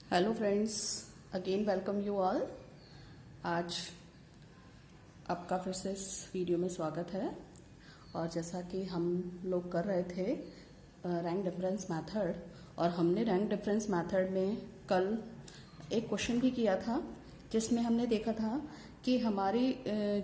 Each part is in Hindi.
Hello friends, again welcome you all. आज आपका फिर से इस वीडियो में स्वागत है। और जैसा कि हम लोग कर रहे थे रैंक डिफरेंस मेथड, और हमने रैंक डिफरेंस मेथड में कल एक क्वेश्चन भी किया था जिसमें हमने देखा था कि हमारी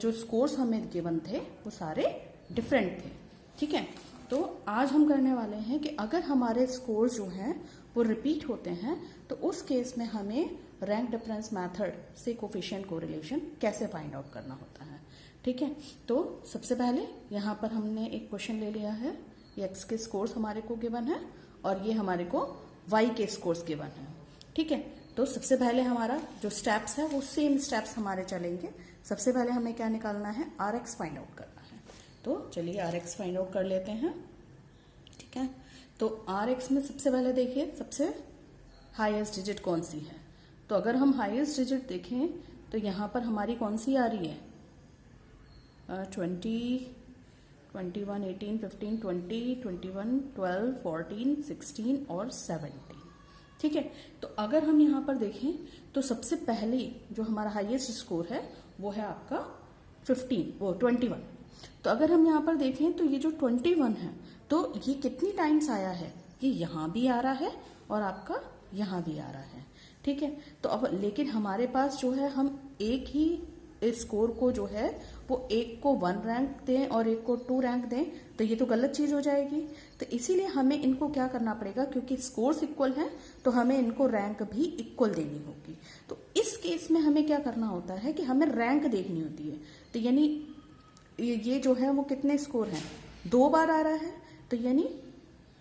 जो स्कोर्स हमें गिवन थे वो सारे डिफरेंट थे। ठीक है, तो आज हम करने वाले हैं कि अगर हमारे स्कोर्स जो हैं वो रिपीट होते हैं तो उस केस में हमें रैंक डिफरेंस मेथड से कोफिशिएंट कोरिलेशन कैसे फाइंड आउट करना होता है। ठीक है, तो सबसे पहले यहाँ पर हमने एक क्वेश्चन ले लिया है। ये एक्स के स्कोर्स हमारे को गिवन है और ये हमारे को वाई के स्कोर्स गिवन है। ठीक है, तो सबसे पहले हमारा जो स्टेप्स है वो सेम स्टेप्स हमारे चलेंगे। सबसे पहले हमें क्या निकालना है, आर एक्स फाइंड आउट करना है। तो चलिए आर एक्स फाइंड आउट कर लेते हैं। ठीक है, तो आर एक्स में सबसे पहले देखिए सबसे हाईएस्ट डिजिट कौन सी है। तो अगर हम हाईएस्ट डिजिट देखें तो यहाँ पर हमारी कौन सी आ रही है, 20, 21, 18, 15, 20, 21, 12, 14, 16 और 17। ठीक है, तो अगर हम यहाँ पर देखें तो सबसे पहले जो हमारा हाईएस्ट स्कोर है वो है आपका 21। तो अगर हम यहाँ पर देखें तो ये जो 21 है तो ये कितनी टाइम्स आया है, ये यहाँ भी आ रहा है और आपका यहाँ भी आ रहा है। ठीक है, तो अब लेकिन हमारे पास जो है हम एक ही स्कोर को जो है वो एक को 1 रैंक दें और एक को 2 रैंक दें तो ये तो गलत चीज हो जाएगी। तो इसीलिए हमें इनको क्या करना पड़ेगा, क्योंकि स्कोर्स इक्वल हैं तो हमें इनको रैंक भी इक्वल देनी होगी। तो इस केस में हमें क्या करना होता है कि हमें रैंक देखनी होती है। तो यानी ये जो है वो कितने स्कोर हैं, 2 बार आ रहा है, तो यानी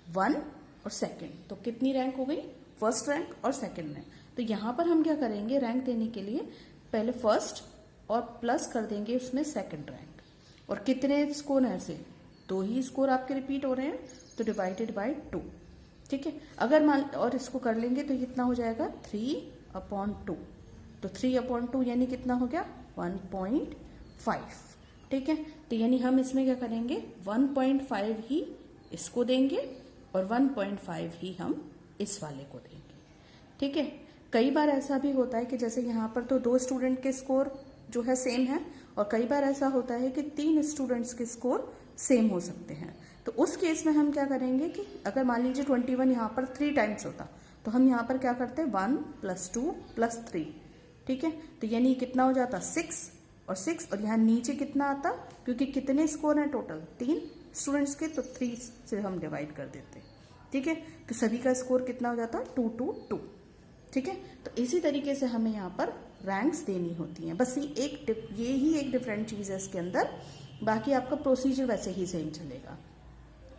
1 और 2, तो कितनी रैंक हो गई, फर्स्ट रैंक और सेकंड रैंक। तो यहाँ पर हम क्या करेंगे, रैंक देने के लिए पहले फर्स्ट और प्लस कर देंगे उसमें सेकंड रैंक। और कितने स्कोर हैं ऐसे, 2 ही स्कोर आपके रिपीट हो रहे हैं तो डिवाइडेड बाय 2। ठीक है, अगर मान और इसको कर लेंगे तो कितना हो जाएगा 3/2। तो 3/2 यानी कितना हो गया 1.5। ठीक है, तो यानी हम इसमें क्या करेंगे 1.5 ही इसको देंगे और 1.5 ही हम इस वाले को देंगे। ठीक है, कई बार ऐसा भी होता है कि जैसे यहाँ पर तो 2 स्टूडेंट के स्कोर जो है सेम है और कई बार ऐसा होता है कि 3 स्टूडेंट्स के स्कोर सेम हो सकते हैं। तो उस केस में हम क्या करेंगे कि अगर मान लीजिए 21 यहाँ पर 3 टाइम्स होता तो हम यहाँ पर क्या करते 1 + 2 + 3। ठीक है, तो यानी कितना हो जाता 6 और 6, और यहाँ नीचे कितना आता, क्योंकि कितने स्कोर हैं टोटल 3 स्टूडेंट्स के, तो 3 से हम डिवाइड कर देते। ठीक है, तो सभी का स्कोर कितना हो जाता 2, 2, 2। ठीक है, तो इसी तरीके से हमें यहाँ पर रैंक्स देनी होती हैं। बस ये ही एक डिफरेंट चीज़ है इसके अंदर, बाकी आपका प्रोसीजर वैसे ही सेम चलेगा।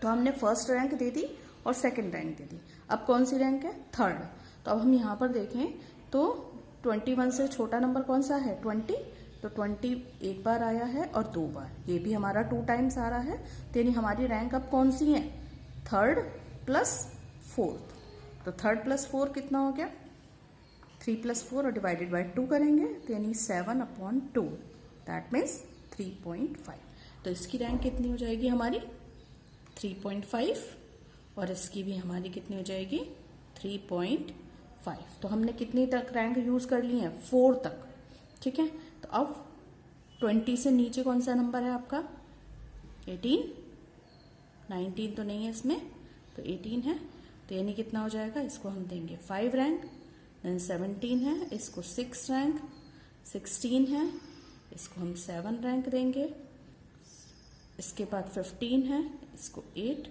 तो हमने फर्स्ट रैंक दे दी और सेकंड रैंक दे दी। अब कौन सी रैंक है, थर्ड। तो अब हम यहाँ पर देखें तो 21 से छोटा नंबर कौन सा है 20। तो 20 एक बार आया है और 2 बार, ये भी हमारा 2 टाइम्स आ रहा है। तो यानी हमारी रैंक अब कौन सी है, 3rd + 4th। तो 3rd + 4 कितना हो गया 3 + 4 और डिवाइडेड बाय 2 करेंगे तो यानी 7/2, दैट मीन्स 3.5। तो इसकी रैंक कितनी हो जाएगी हमारी 3.5 और इसकी भी हमारी कितनी हो जाएगी 3.5। तो हमने कितनी तक रैंक यूज कर ली है 4 तक। ठीक है, तो अब 20 से नीचे कौन सा नंबर है आपका 18, 19 तो नहीं है इसमें, तो 18 है। तो यानी कितना हो जाएगा, इसको हम देंगे 5 रैंक, देन 17 है, इसको 6 रैंक, 16 है, इसको हम 7 रैंक देंगे, इसके बाद 15 है, इसको 8,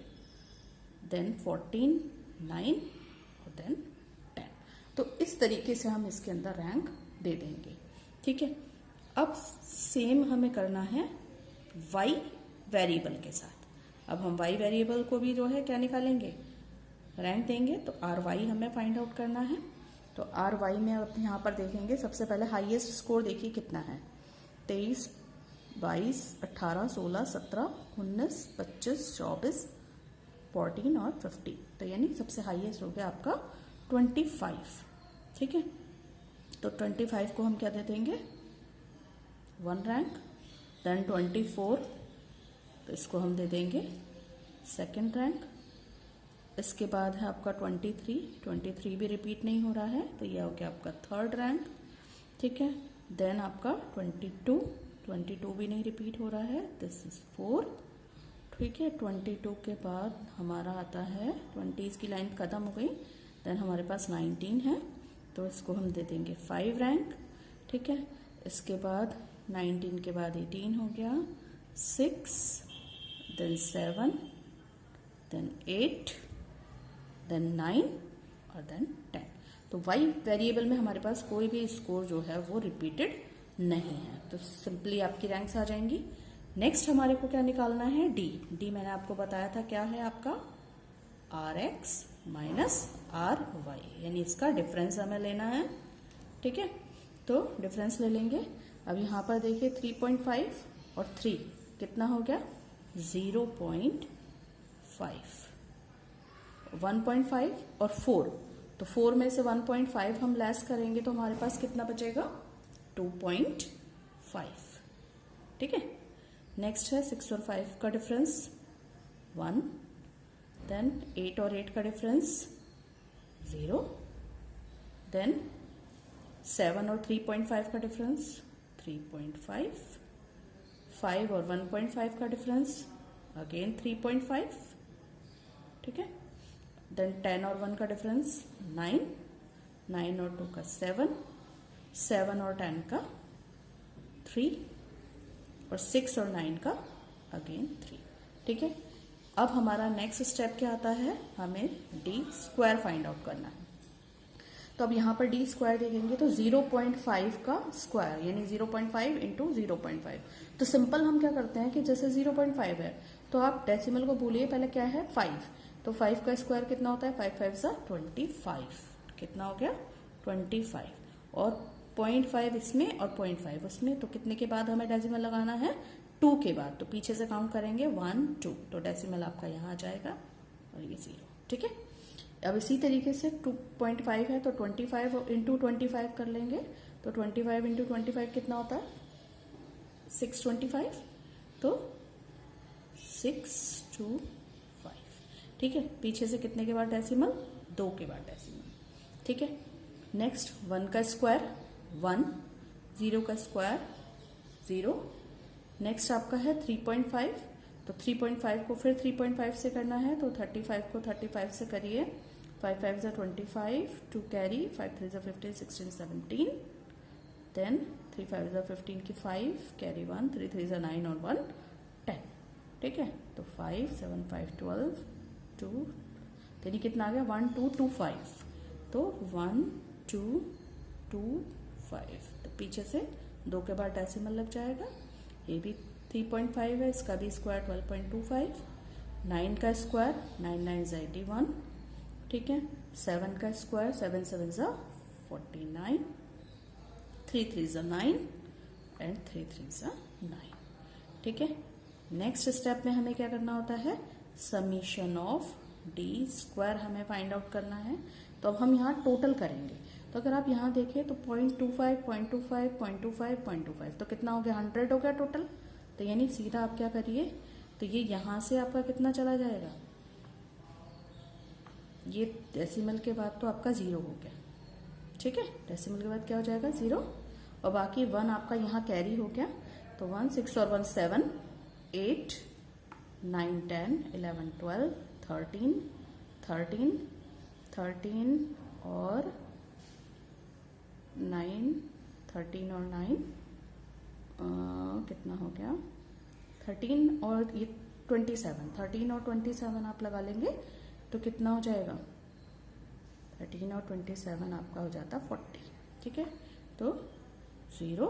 देन 14, 9 और देन 10। तो इस तरीके से हम इसके अंदर रैंक दे देंगे। ठीक है, अब सेम हमें करना है y वेरिएबल के साथ। अब हम y वेरिएबल को भी जो है क्या निकालेंगे, रैंक देंगे। तो आर वाई हमें फाइंड आउट करना है। तो आर वाई में अब यहाँ पर देखेंगे सबसे पहले हाईएस्ट स्कोर देखिए कितना है, 23, 22, 18, 16, 17, 19, 25, 24, 14 और 15। तो यानी सबसे हाईएस्ट हो गया आपका 25। ठीक है, तो 25 को हम क्या दे देंगे 1 रैंक, देन 24, तो इसको हम दे देंगे 2nd रैंक, इसके बाद है आपका 23 भी रिपीट नहीं हो रहा है, तो ये हो गया आपका थर्ड रैंक। ठीक है, देन आपका 22 भी नहीं रिपीट हो रहा है, दिस इज 4। ठीक है, 22 के बाद हमारा आता है 20 की लाइन खत्म हो गई, देन हमारे पास 19 है, तो इसको हम दे देंगे 5 रैंक। ठीक है, इसके बाद 19 के बाद 18 हो गया, 6, देन 7, देन 8, देन 9 और देन 10। तो वाई वेरिएबल में हमारे पास कोई भी स्कोर जो है वो रिपीटेड नहीं है, तो सिंपली आपकी रैंक्स आ जाएंगी। नेक्स्ट हमारे को क्या निकालना है, डी मैंने आपको बताया था क्या है आपका RX माइनस RY, यानी इसका डिफरेंस हमें लेना है। ठीक है, तो डिफरेंस ले लेंगे। अब यहाँ पर देखिए 3.5 और 3 कितना हो गया 0.5, 1.5 और 4, तो 4 में से 1.5 हम लेस करेंगे तो हमारे पास कितना बचेगा 2.5। ठीक है, नेक्स्ट है 6 और 5 का डिफरेंस 1, देन 8 और 8 का डिफरेंस 0, देन 7 और 3.5 का डिफरेंस 3.5, 5 और 1.5 का डिफरेंस अगेन 3.5। ठीक है, देन 10 और 1 का डिफरेंस 9, 9 और 2 का 7, 7 और 10 का 3 और 6 और 9 का अगेन 3। ठीक है, अब हमारा नेक्स्ट स्टेप क्या आता है, हमें डी स्क्वायर फाइंड आउट करना है। तो अब यहाँ पर डी स्क्वायर देखेंगे तो 0.5 का स्क्वायर यानी 0.5 इंटू 0.5। तो सिंपल हम क्या करते हैं कि जैसे 0.5 है तो आप डेसिमल को भूलिए, पहले क्या है 5, तो 5 का स्क्वायर कितना होता है 5 5 25, कितना हो गया 25, और 0.5 इसमें और 0.5 उसमें, तो कितने के बाद हमें डेसिमल लगाना है 2 के बाद, तो पीछे से काउंट करेंगे 1 2, तो डेसिमल आपका यहाँ आ जाएगा और ये 0। ठीक है, अब इसी तरीके से 2.5 है तो 25 इंटू 25 कर लेंगे, तो 25 इंटू 25 कितना होता है 625, तो 625। ठीक है, पीछे से कितने के बाद डेसिमल 2 के बाद डेसिमल। ठीक है, नेक्स्ट 1 का स्क्वायर 1, 0 का स्क्वायर 0, नेक्स्ट आपका है 3.5, तो 3.5 को फिर 3.5 से करना है, तो 35 को 35 से करिए, 5 5 25, 2 कैरी, 5 3 15 16 17, देन 3 5 15 की 5 कैरी 1, 3 3 9 और 1 10। ठीक है, तो 5 7 5 12 2, यानी कितना आ गया 1 2 2 5, तो 1 2 2 5, तो पीछे से 2 के बाद डेसिमल लग जाएगा। ये भी 3.5 है, इसका भी स्क्वायर 12.25, 9 का स्क्वायर 9 9 81। ठीक है, 7 का स्क्वायर 7 7 49, 3 3 9 एंड 3 3 9। ठीक है, नेक्स्ट स्टेप में हमें क्या करना होता है, समीशन ऑफ डी स्क्वायर हमें फाइंड आउट करना है। तो अब हम यहाँ टोटल करेंगे, तो अगर आप यहाँ देखें तो 0.25 0.25 0.25 0.25, तो कितना हो गया 100 हो गया टोटल। तो यानी सीधा आप क्या करिए, तो ये यहाँ से आपका कितना चला जाएगा, ये डेसिमल के बाद तो आपका 0 हो गया। ठीक है, डेसिमल के बाद क्या हो जाएगा 0, और बाकी 1 आपका यहाँ कैरी हो गया, तो 1 6 और 1 7 8 9 10 11 12 13 13 13 और 9 13 और 9 कितना हो गया 13 और ये 27, 13 और 27 आप लगा लेंगे तो कितना हो जाएगा 13 और 27 आपका हो जाता 40। ठीक है, तो 0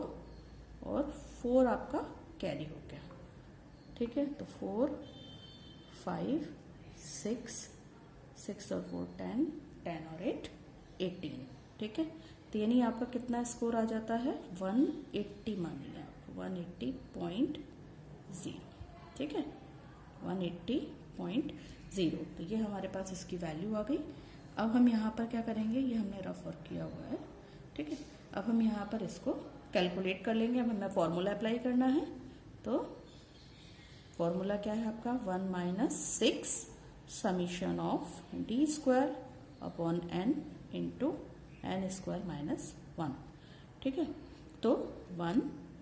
और 4 आपका कैरी हो गया। ठीक है, तो 4 5 6 6 और 4 10 10 और 8 18। ठीक है, तो यानी आपका कितना स्कोर आ जाता है 180, मानिए आप 180.0। ठीक है, 180.0, तो ये हमारे पास इसकी वैल्यू आ गई। अब हम यहाँ पर क्या करेंगे, ये हमने रफ वर्क किया हुआ है। ठीक है, अब हम यहाँ पर इसको कैलकुलेट कर लेंगे। अब हमें फॉर्मूला अप्लाई करना है, तो फॉर्मूला क्या है आपका 1 - 6 summation of D square upon N into N square minus 1। ठीक है, तो 1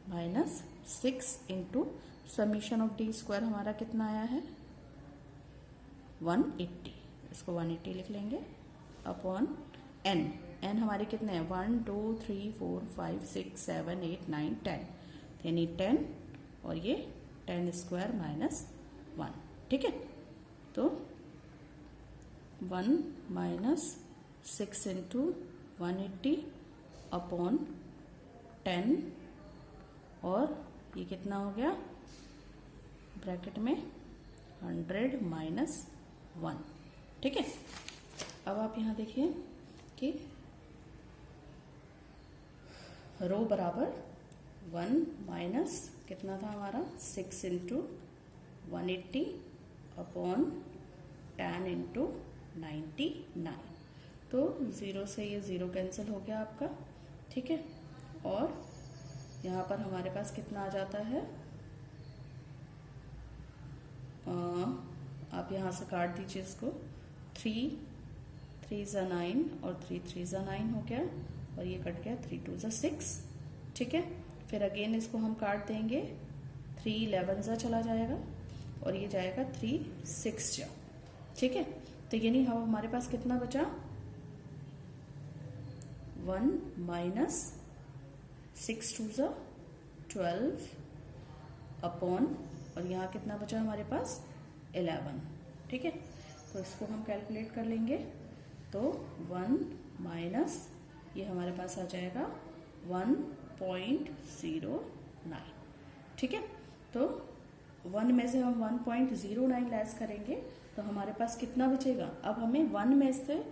minus 6 into summation of D square हमारा कितना आया है 180, इसको 180 लिख लेंगे अपॉन एन। एन हमारे कितने हैं 1 2 3 4 5 6 7 8 9 10, यानी 10 और ये 10 स्क्वायर माइनस 1। ठीक है, तो 1 माइनस 6 इंटू 180 अपॉन 10 और ये कितना हो गया ब्रैकेट में 100 माइनस 1। ठीक है, अब आप यहां देखिए कि रो बराबर 1 माइनस कितना था हमारा 6 इंटू 180 अपॉन 10 इंटू 99, तो 0 से ये 0 कैंसिल हो गया आपका। ठीक है, और यहाँ पर हमारे पास कितना आ जाता है, आप यहाँ से काट दीजिए इसको, 3 3 ज़ा 9 और 3 3 ज़ा 9 हो गया और ये कट गया 3 2 ज़ा 6। ठीक है, फिर अगेन इसको हम काट देंगे, 3 11 ज़ा चला जाएगा और ये जाएगा 3 6 जा। ठीक है, तो यानी हम हमारे पास कितना बचा 1 माइनस 6 2 ज़ा 12 अपॉन और यहाँ कितना बचा हमारे पास 11। ठीक है, तो इसको हम कैलकुलेट कर लेंगे, तो 1 माइनस ये हमारे पास आ जाएगा 1.09। ठीक है, तो 1 में से हम 1.09 लेस करेंगे तो हमारे पास कितना बचेगा। अब हमें 1 में से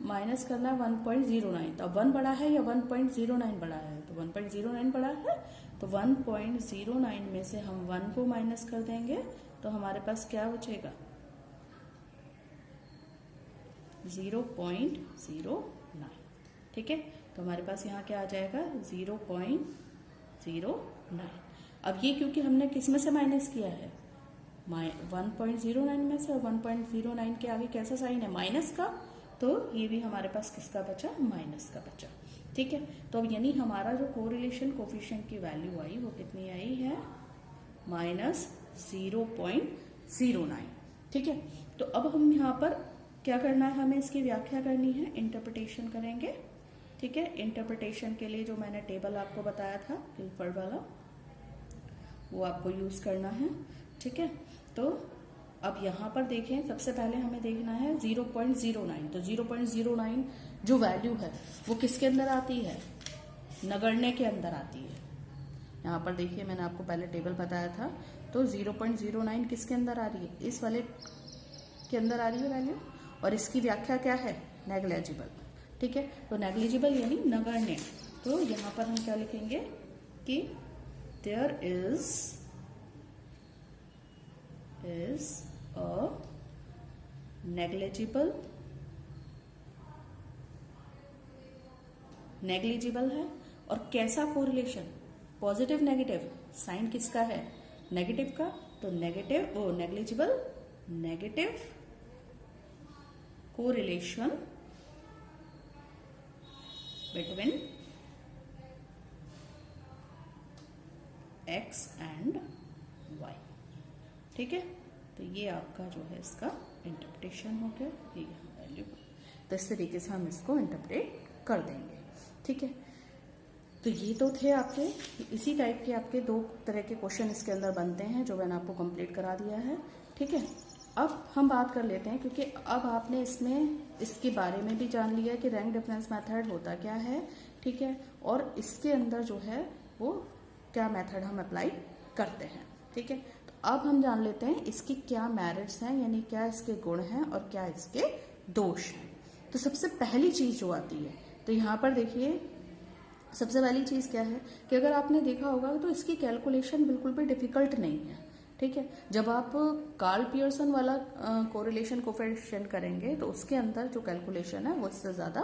माइनस करना है 1.09, तो अब 1 बड़ा है या 1.09 बड़ा है, तो 1.09 बड़ा है, तो 1.09 में से हम 1 को माइनस कर देंगे तो हमारे पास क्या बचेगा 0.09। ठीक है, तो हमारे पास यहाँ क्या आ जाएगा 0.09। अब ये क्योंकि हमने किस में से माइनस किया है 1.09 में से, और 1.09 के आगे कैसा साइन है माइनस का, तो ये भी हमारे पास किसका बचा माइनस का बचा। ठीक है, तो अब यानी हमारा जो कोरिलेशन कोफिशिएंट की वैल्यू आई वो कितनी आई है -0.09। ठीक है, तो अब हम यहाँ पर क्या करना है, हमें इसकी व्याख्या करनी है, इंटरप्रिटेशन करेंगे। ठीक है, इंटरप्रिटेशन के लिए जो मैंने टेबल आपको बताया था गिलफर्ड वाला, वो आपको यूज करना है। ठीक है, तो अब यहाँ पर देखें, सबसे पहले हमें देखना है 0.09, तो 0.09 जो वैल्यू है वो किसके अंदर आती है नगण्य के अंदर आती है। यहाँ पर देखिए मैंने आपको पहले टेबल बताया था, तो 0.09 किसके अंदर आ रही है, इस वाले के अंदर आ रही है वैल्यू, और इसकी व्याख्या क्या है नेग्लिजिबल। ठीक है, तो नेग्लिजिबल यानी नगण्य, तो यहाँ पर हम क्या लिखेंगे कि देयर इज अ नेग्लिजिबल है, और कैसा कोरिलेशन पॉजिटिव नेगेटिव, साइन किसका है नेगेटिव का, तो negative correlation between x and y। ठीक है, तो ये आपका जो है इसका इंटरप्रिटेशन हो गया, ये यहाँ वैल्यू, तो इस तरीके से हम इसको इंटरप्रेट कर देंगे। ठीक है, तो ये तो थे आपके, इसी टाइप के आपके 2 तरह के क्वेश्चन इसके अंदर बनते हैं जो मैंने आपको कंप्लीट करा दिया है। ठीक है, अब हम बात कर लेते हैं, क्योंकि अब आपने इसमें इसके बारे में भी जान लिया कि रैंक डिफरेंस मेथड होता क्या है। ठीक है, और इसके अंदर जो है वो क्या मेथड हम अप्लाई करते हैं। ठीक है, तो अब हम जान लेते हैं इसकी क्या मेरिट्स हैं, यानी क्या इसके गुण हैं और क्या इसके दोष हैं। तो सबसे पहली चीज जो आती है, तो यहाँ पर देखिए सबसे पहली चीज क्या है कि अगर आपने देखा होगा तो इसकी कैलकुलेशन बिल्कुल भी डिफिकल्ट नहीं है। ठीक है, जब आप कार्ल पियर्सन वाला कोरिलेशन कोफिशिएंट करेंगे तो उसके अंदर जो कैलकुलेशन है वो इससे ज्यादा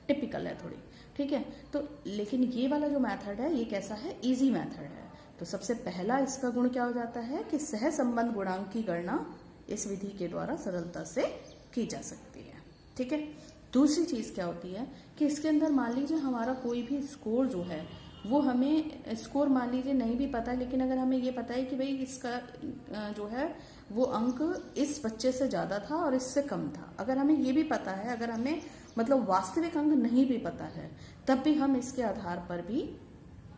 टिपिकल है थोड़ी। ठीक है, तो लेकिन ये वाला जो मेथड है ये कैसा है, इजी मेथड है। तो सबसे पहला इसका गुण क्या हो जाता है कि सहसंबंध गुणांक की गणना इस विधि के द्वारा सरलता से की जा सकती है। ठीक है, दूसरी चीज क्या होती है कि इसके अंदर मान लीजिए हमारा कोई भी स्कोर जो है वो हमें स्कोर मान लीजिए नहीं भी पता है, लेकिन अगर हमें ये पता है कि भाई इसका जो है वो अंक इस बच्चे से ज्यादा था और इससे कम था, अगर हमें ये भी पता है, अगर हमें मतलब वास्तविक अंक नहीं भी पता है, तब भी हम इसके आधार पर भी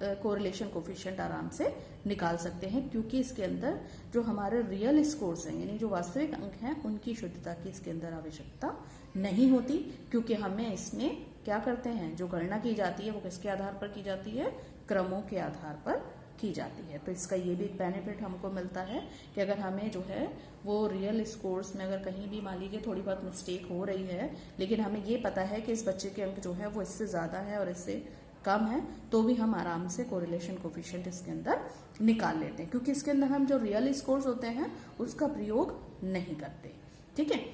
कोरिलेशन कोफिशिएंट आराम से निकाल सकते हैं, क्योंकि इसके अंदर जो हमारे रियल स्कोर्स हैं यानी जो वास्तविक अंक हैं उनकी शुद्धता की इसके अंदर आवश्यकता नहीं होती, क्योंकि हमें इसमें क्या करते हैं, जो गणना की जाती है वो किसके आधार पर की जाती है, क्रमों के आधार पर की जाती है। तो इसका ये भी एक बेनिफिट हमको मिलता है कि अगर हमें जो है वो रियल स्कोर्स में अगर कहीं भी मान लीजिए थोड़ी बहुत मिस्टेक हो रही है, लेकिन हमें ये पता है कि इस बच्चे के अंक जो है वो इससे ज्यादा है और इससे कम है, तो भी हम आराम से कोरिलेशन कोफिशिएंट इसके अंदर निकाल लेते हैं, क्योंकि इसके अंदर हम जो रियल स्कोर्स होते हैं उसका प्रयोग नहीं करते। ठीक है,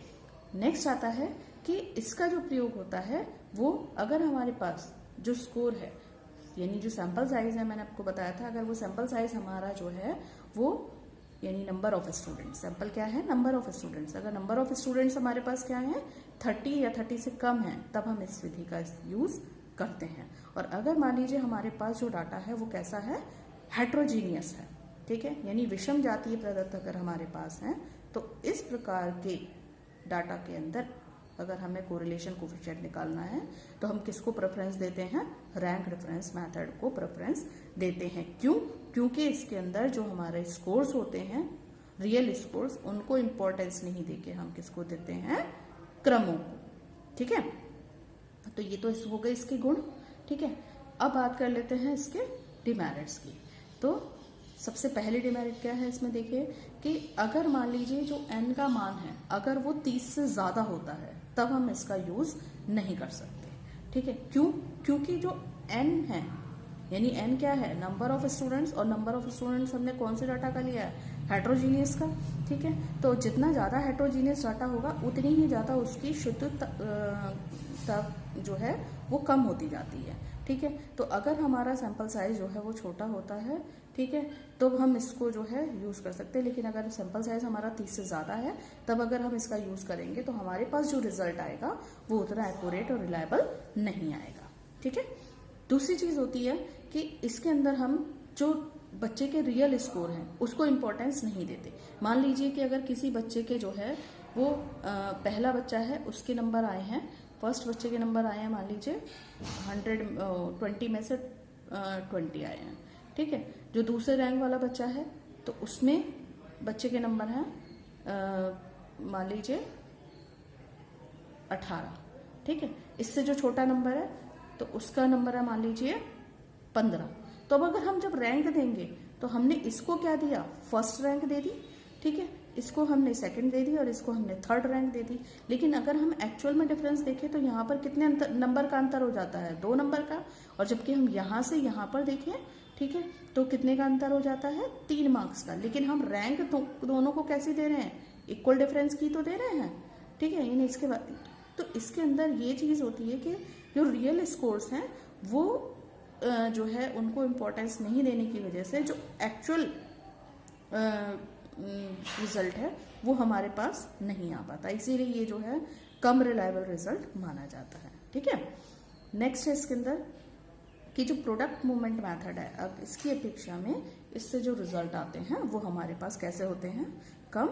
नेक्स्ट आता है कि इसका जो प्रयोग होता है वो अगर हमारे पास जो स्कोर है यानी जो सैंपल साइज है, मैंने आपको बताया था, अगर वो सैंपल साइज हमारा जो है वो यानी नंबर ऑफ स्टूडेंट्स, सैंपल क्या है, नंबर ऑफ स्टूडेंट्स, अगर नंबर ऑफ स्टूडेंट्स हमारे पास क्या है 30 या 30 से कम है, तब हम इस विधि का यूज करते हैं। और अगर मान लीजिए हमारे पास जो डाटा है वो कैसा है, हेट्रोजीनियस है, ठीक है, यानी विषम जातीय प्रदत्त अगर हमारे पास है, तो इस प्रकार के डाटा के अंदर अगर हमें कोरिलेशन कोफिशिएंट निकालना है तो हम किसको प्रेफरेंस देते हैं, रैंक डिफरेंस मेथड को प्रेफरेंस देते हैं। क्यों, क्योंकि इसके अंदर जो हमारे स्कोर्स होते हैं रियल स्कोर्स, उनको इंपॉर्टेंस नहीं देके हम किसको देते हैं, क्रमों को। ठीक है, तो ये तो हो गए इसके गुण। ठीक है, अब बात कर लेते हैं इसके डिमेरिट्स की। तो सबसे पहले डिमेरिट क्या है इसमें, देखिए कि अगर मान लीजिए जो n का मान है अगर वो 30 से ज्यादा होता है तब हम इसका यूज नहीं कर सकते। ठीक है, क्यों, क्योंकि जो n है यानी n क्या है, नंबर ऑफ स्टूडेंट्स, और नंबर ऑफ स्टूडेंट्स हमने कौन से डाटा का लिया है, हेट्रोजीनियस का। ठीक है, तो जितना ज्यादा हेट्रोजीनियस डाटा होगा उतनी ही ज्यादा उसकी शुद्धता जो है वो कम होती जाती है। ठीक है, तो अगर हमारा सैंपल साइज जो है वो छोटा होता है, ठीक है, तो हम इसको जो है यूज कर सकते हैं, लेकिन अगर सैंपल साइज हमारा 30 से ज्यादा है तब अगर हम इसका यूज करेंगे तो हमारे पास जो रिजल्ट आएगा वो उतना एक्यूरेट और रिलायबल नहीं आएगा। ठीक है, दूसरी चीज होती है कि इसके अंदर हम जो बच्चे के रियल स्कोर हैं उसको इम्पोर्टेंस नहीं देते। मान लीजिए कि अगर किसी बच्चे के जो है वो पहला बच्चा है, उसके नंबर आए हैं, फर्स्ट बच्चे के नंबर आए हैं मान लीजिए 120 में से 20 आए हैं। ठीक है, जो दूसरे रैंक वाला बच्चा है तो उसमें बच्चे के नंबर हैं मान लीजिए 18। ठीक है, इससे जो छोटा नंबर है तो उसका नंबर है मान लीजिए 15। तो अब अगर हम जब रैंक देंगे तो हमने इसको क्या दिया, फर्स्ट रैंक दे दी। ठीक है, इसको हमने सेकंड दे दी और इसको हमने थर्ड रैंक दे दी। लेकिन अगर हम एक्चुअल में डिफरेंस देखें तो यहाँ पर कितने नंबर का अंतर हो जाता है, 2 नंबर का, और जबकि हम यहाँ से यहाँ पर देखें, ठीक है, तो कितने का अंतर हो जाता है, 3 मार्क्स का। लेकिन हम रैंक दोनों को कैसी दे रहे हैं, इक्वल डिफरेंस की तो दे रहे हैं। ठीक है, यानी इसके बाद तो इसके अंदर ये चीज होती है कि जो रियल स्कोर्स हैं वो जो है उनको इम्पोर्टेंस नहीं देने की वजह से जो एक्चुअल रिजल्ट है वो हमारे पास नहीं आ पाता, इसीलिए ये जो है कम रिलायबल रिजल्ट माना जाता है। ठीक है, नेक्स्ट है इसके अंदर कि जो प्रोडक्ट मूवमेंट मेथड है, अब इसकी अपेक्षा में इससे जो रिजल्ट आते हैं वो हमारे पास कैसे होते हैं, कम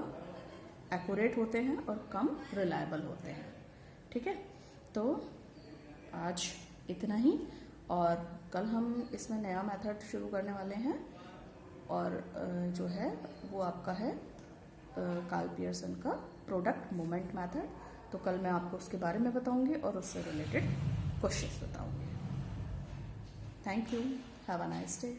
एक्यूरेट होते हैं और कम रिलायबल होते हैं। ठीक है, तो आज इतना ही, और कल हम इसमें नया मेथड शुरू करने वाले हैं और जो है वो आपका है कार्ल पियर्सन का प्रोडक्ट मूवमेंट मेथड। तो कल मैं आपको उसके बारे में बताऊंगी और उससे रिलेटेड क्वेश्चंस बताऊंगी। Thank you, have a nice day.